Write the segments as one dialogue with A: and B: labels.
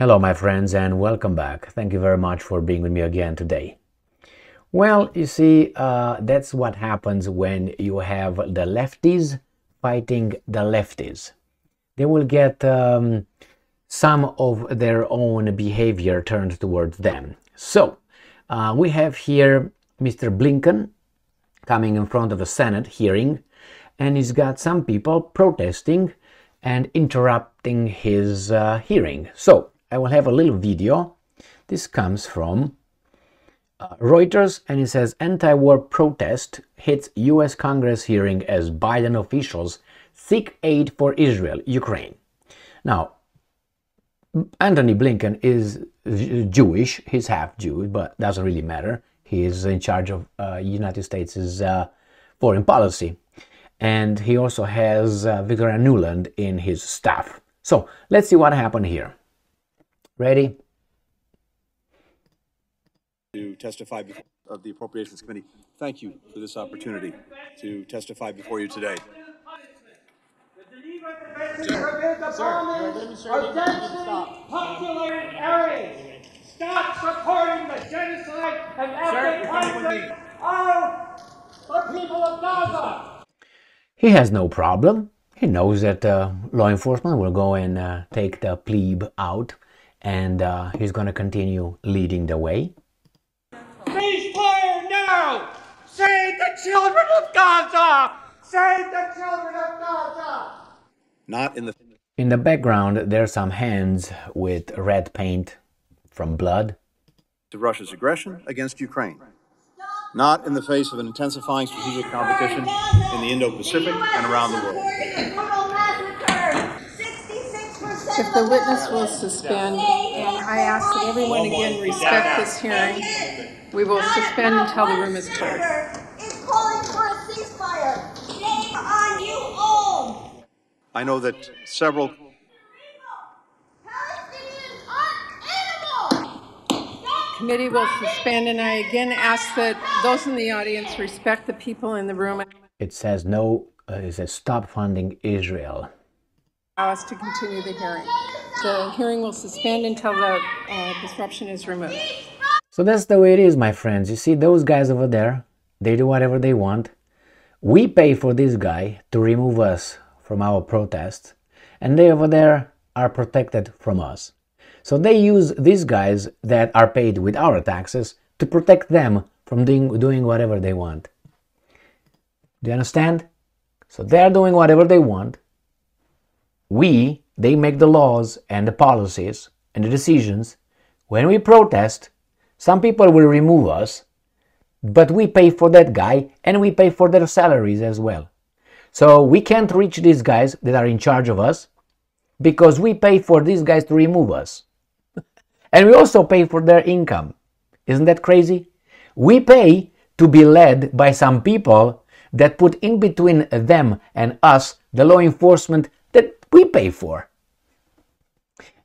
A: Hello my friends and welcome back. Thank you very much for being with me again today. Well, you see, that's what happens when you have the lefties fighting the lefties. They will get some of their own behavior turned towards them. So, we have here Mr. Blinken coming in front of a Senate hearing, and he's got some people protesting and interrupting his hearing. So, I will have a little video. This comes from Reuters, and it says anti-war protest hits U.S. Congress hearing as Biden officials seek aid for Israel, Ukraine. Now, Anthony Blinken is Jewish. He's half Jewish, but doesn't really matter. He is in charge of United States' foreign policy. And he also has Victoria Nuland in his staff. So, let's see what happened here. Ready?
B: To testify before of the Appropriations Committee. Thank you for this opportunity to testify before you today.
C: Populated areas. Stop supporting the genocide and ethnic cleansing of the people of Gaza.
A: He has no problem. He knows that law enforcement will go and take the plebe out, and he's going to continue leading the way.
C: Ceasefire now! Save the children of Gaza! Save the children of Gaza!
B: Not in the
A: In the background, there are some hands with red paint from blood.
B: to Russia's aggression against Ukraine. Not in the face of an intensifying strategic competition in the Indo-Pacific and around the world.
D: If the witness will suspend, and I ask that everyone again respect this hearing, we will suspend until the room is cleared.
E: Is calling for a ceasefire. Shame on you all.
B: I know that several
E: Palestinians aren't animals.
D: Committee will suspend, and I again ask that those in the audience respect the people in the room and
A: It says no, it says stop funding Israel.
D: allow us to continue the hearing. The hearing will suspend until the disruption is removed.
A: So that's the way it is, my friends. You see those guys over there, they do whatever they want. We pay for this guy to remove us from our protests, and they over there are protected from us. So they use these guys that are paid with our taxes to protect them from doing whatever they want. Do you understand? So they're doing whatever they want. They make the laws and the policies and the decisions. When we protest, some people will remove us, but we pay for that guy and we pay for their salaries as well. So we can't reach these guys that are in charge of us because we pay for these guys to remove us. And we also pay for their income. Isn't that crazy? We pay to be led by some people that put in between them and us the law enforcement that we pay for.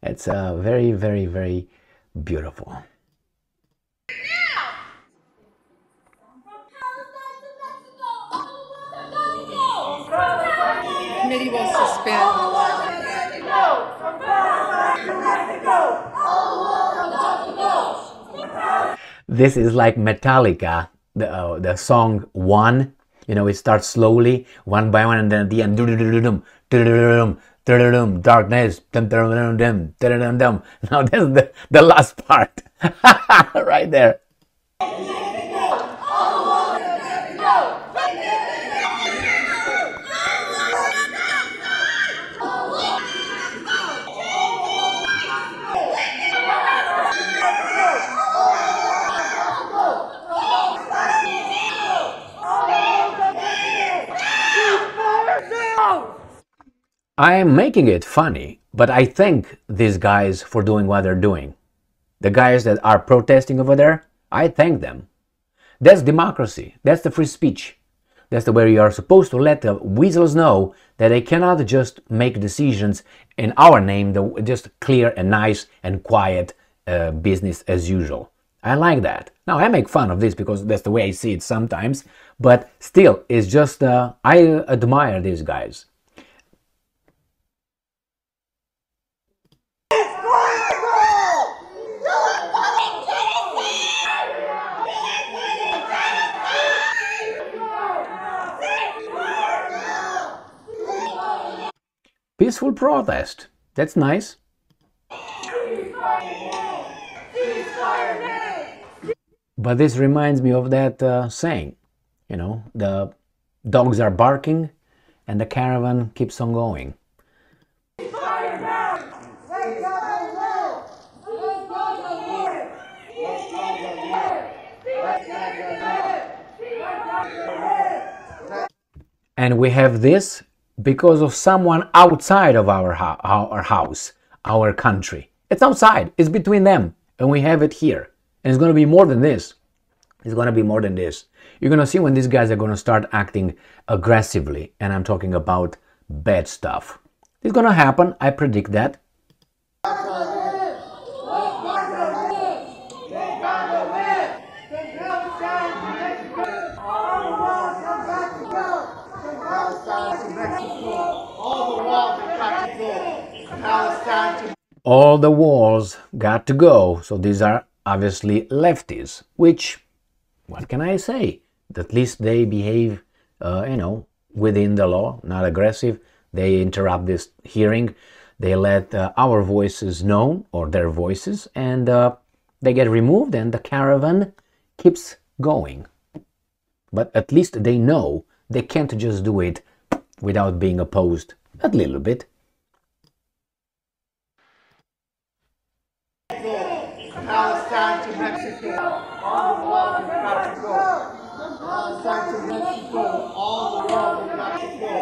A: It's very, very, very beautiful.
D: Committee will suspend.
A: This is like Metallica, the song One. You know, it starts slowly, one by one, and then at the end, darkness, now that's the last part, right there. I am making it funny, but I thank these guys for doing what they're doing. The guys that are protesting over there, I thank them. That's democracy. That's the free speech. That's the way you are supposed to let the weasels know that they cannot just make decisions in our name, just clear and nice and quiet business as usual. I like that. Now, I make fun of this because that's the way I see it sometimes, but still, it's just, I admire these guys. peaceful protest. That's nice. But this reminds me of that saying, you know, the dogs are barking and the caravan keeps on going. And we have this because of someone outside of our house, our country. It's outside, it's between them, and we have it here. And it's going to be more than this. It's going to be more than this. You're going to see when these guys are going to start acting aggressively, and I'm talking about bad stuff. It's going to happen, I predict that. All the walls got to go. So these are obviously lefties, which, what can I say? At least they behave, within the law, not aggressive. They interrupt this hearing. They let our voices known, or their voices, and they get removed, and the caravan keeps going. But at least they know they can't just do it without being opposed a little bit.
C: Palestine to Mexico, all the walls have got to go. Palestine to Mexico, all the walls have got to go.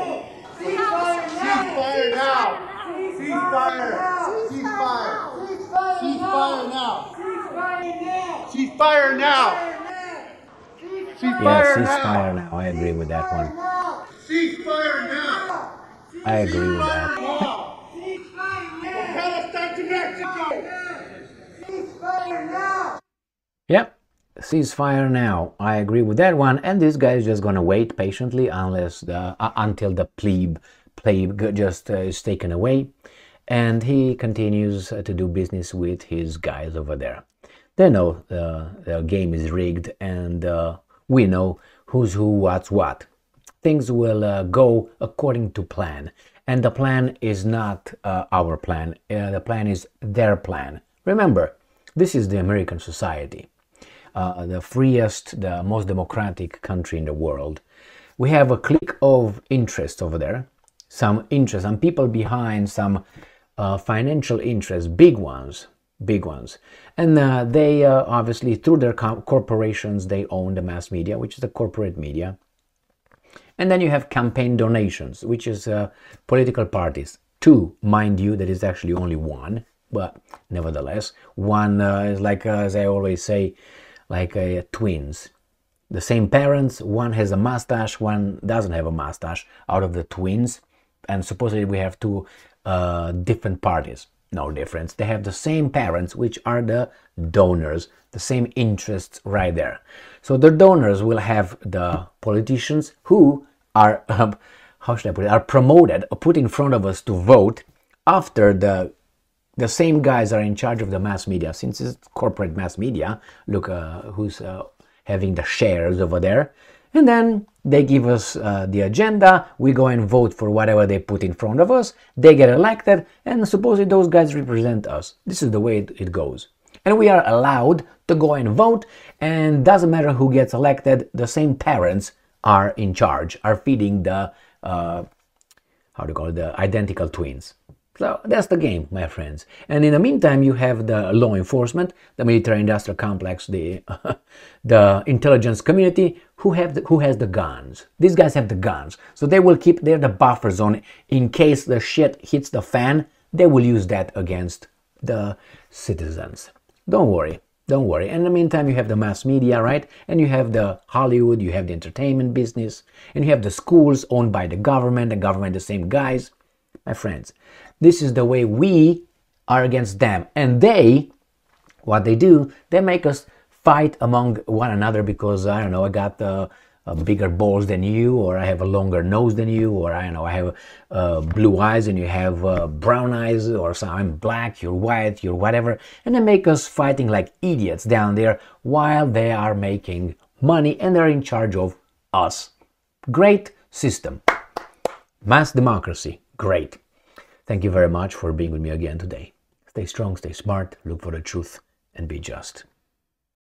C: Ceasefire now! Ceasefire! Ceasefire! Ceasefire now! Ceasefire now!
A: Yeah, ceasefire now. I agree with that one.
C: Ceasefire now!
A: I agree with that.
C: Palestine to Mexico! Ceasefire now!
A: Yep, ceasefire now. I agree with that one. And this guy is just gonna wait patiently until the plebe just is taken away, and he continues to do business with his guys over there. They know the game is rigged, and we know who's who, what's what. Things will go according to plan, and the plan is not our plan. The plan is their plan. Remember, this is the American society, the freest, the most democratic country in the world. We have a clique of interests over there, some people behind some financial interests, big ones. And they obviously, through their corporations, they own the mass media, which is the corporate media. And then you have campaign donations, which is political parties. Two, mind you, that is actually only one. But nevertheless, one is like, as I always say, like twins. The same parents, one has a mustache, one doesn't have a mustache out of the twins. And supposedly we have two different parties. No difference. They have the same parents, which are the donors, the same interests right there. So the donors will have the politicians who are, how should I put it, are promoted or put in front of us to vote after the same guys are in charge of the mass media. Since it's corporate mass media, look who's having the shares over there. And then they give us the agenda, we go and vote for whatever they put in front of us, they get elected, and supposedly those guys represent us. This is the way it goes. And we are allowed to go and vote, and doesn't matter who gets elected, the same parents are in charge, are feeding the, the identical twins. So that's the game, my friends. And in the meantime, you have the law enforcement, the military-industrial complex, the intelligence community, who has the guns. These guys have the guns, so they will keep there the buffer zone in case the shit hits the fan. They will use that against the citizens. Don't worry. And in the meantime, you have the mass media, right? And you have the Hollywood, you have the entertainment business, and you have the schools owned by the government the same guys. My friends, this is the way we are against them. And what they do, they make us fight among one another because, I don't know, I got bigger balls than you, or I have a longer nose than you, or I don't know, I have blue eyes and you have brown eyes, or so I'm black, you're white, you're whatever. And they make us fighting like idiots down there while they are making money and they're in charge of us. Great system. Mass democracy. Great. Thank you very much for being with me again today. Stay strong, stay smart, look for the truth, and be just.